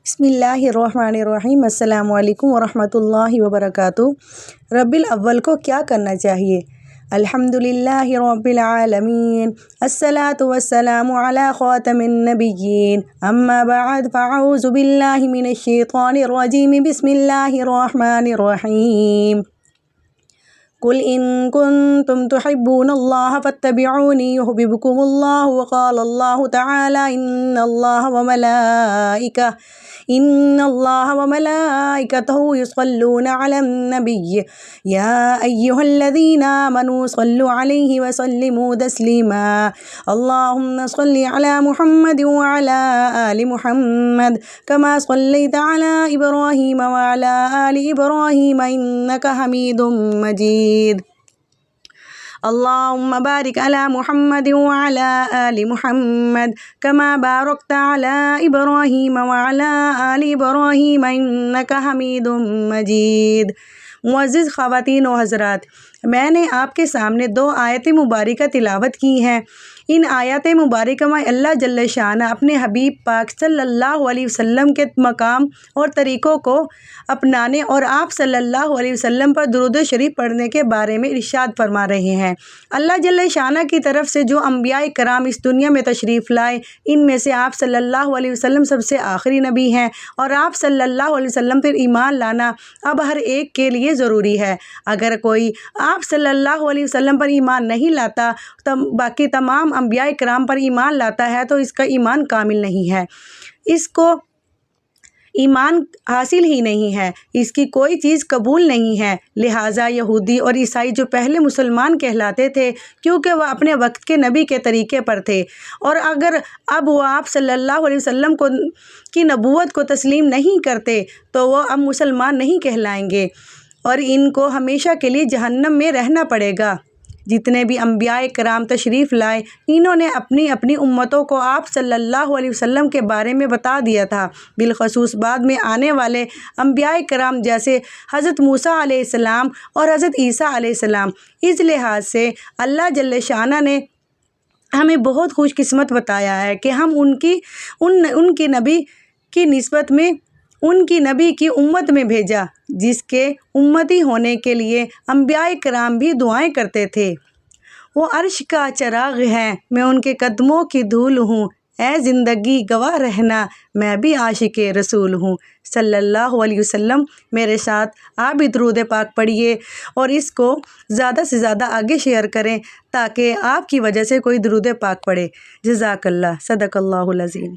بسم اللہ الرحمن الرحیم۔ السلام علیکم ورحمۃ اللہ وبرکاتہ۔ ربیع الاول کو کیا کرنا چاہیے؟ الحمدللہ رب العالمین، الصلاۃ والسلام علی خاتم النبیین، اما بعد فاعوذ باللہ من الشیطان الرجیم، بسم اللہ الرحمن الرحیم۔ قل ان کنتم تحبون اللہ فاتبعونی یحببکم اللہ، وقال اللہ تعالی ان اللہ وملائکتہ یصلون علی النبی یا ایہا الذین آمنوا صلوا علیہ وسلموا تسلیما، اللہم صل علی محمد وعلی آل محمد کما صلیت علی ابراہیم وعلی آل ابراہیم انک حمید مجید، اللہم بارک علی محمد وعلی آل محمد کما بارکت علی ابراہیم وعلی آل ابراہیم انک حمید مجید۔ معزز خواتین و حضرات، میں نے آپ کے سامنے 2 آیت مبارکہ تلاوت کی ہیں۔ ان آیات مبارکہ میں اللہ جل شانہ اپنے حبیب پاک صلی اللہ علیہ وسلم کے مقام اور طریقوں کو اپنانے اور آپ صلی اللہ علیہ وسلم پر درود شریف پڑھنے کے بارے میں ارشاد فرما رہے ہیں۔ اللہ جل شانہ کی طرف سے جو انبیاء کرام اس دنیا میں تشریف لائے، ان میں سے آپ صلی اللہ علیہ وسلم سب سے آخری نبی ہیں، اور آپ صلی اللہ علیہ وسلم پر ایمان لانا اب ہر ایک کے لیے ضروری ہے۔ اگر کوئی آپ صلی اللہ علیہ وسلم پر ایمان نہیں لاتا، باقی تمام انبیاء کرام پر ایمان لاتا ہے، تو اس کا ایمان کامل نہیں ہے، اس کو ایمان حاصل ہی نہیں ہے، اس کی کوئی چیز قبول نہیں ہے۔ لہٰذا یہودی اور عیسائی جو پہلے مسلمان کہلاتے تھے، کیونکہ وہ اپنے وقت کے نبی کے طریقے پر تھے، اور اگر اب وہ آپ صلی اللہ علیہ وسلم کی نبوت کو تسلیم نہیں کرتے تو وہ اب مسلمان نہیں کہلائیں گے، اور ان کو ہمیشہ کے لیے جہنم میں رہنا پڑے گا۔ جتنے بھی انبیاء کرام تشریف لائے، انہوں نے اپنی اپنی امتوں کو آپ صلی اللہ علیہ وسلم کے بارے میں بتا دیا تھا، بالخصوص بعد میں آنے والے انبیاء کرام جیسے حضرت موسیٰ علیہ السلام اور حضرت عیسیٰ علیہ السلام۔ اس لحاظ سے اللہ جل شانہ نے ہمیں بہت خوش قسمت بتایا ہے کہ ہم ان کی نبی کی نسبت میں ان کی نبی کی امت میں بھیجا، جس کے امتی ہونے کے لیے انبیاء کرام بھی دعائیں کرتے تھے۔ وہ عرش کا چراغ ہے، میں ان کے قدموں کی دھول ہوں، اے زندگی گواہ رہنا میں بھی عاشق رسول ہوں۔ صلی اللہ علیہ وسلم۔ میرے ساتھ آپ بھی درود پاک پڑھیے اور اس کو زیادہ سے زیادہ آگے شیئر کریں تاکہ آپ کی وجہ سے کوئی درود پاک پڑھے۔ جزاک اللہ، صدق اللہ العظیم۔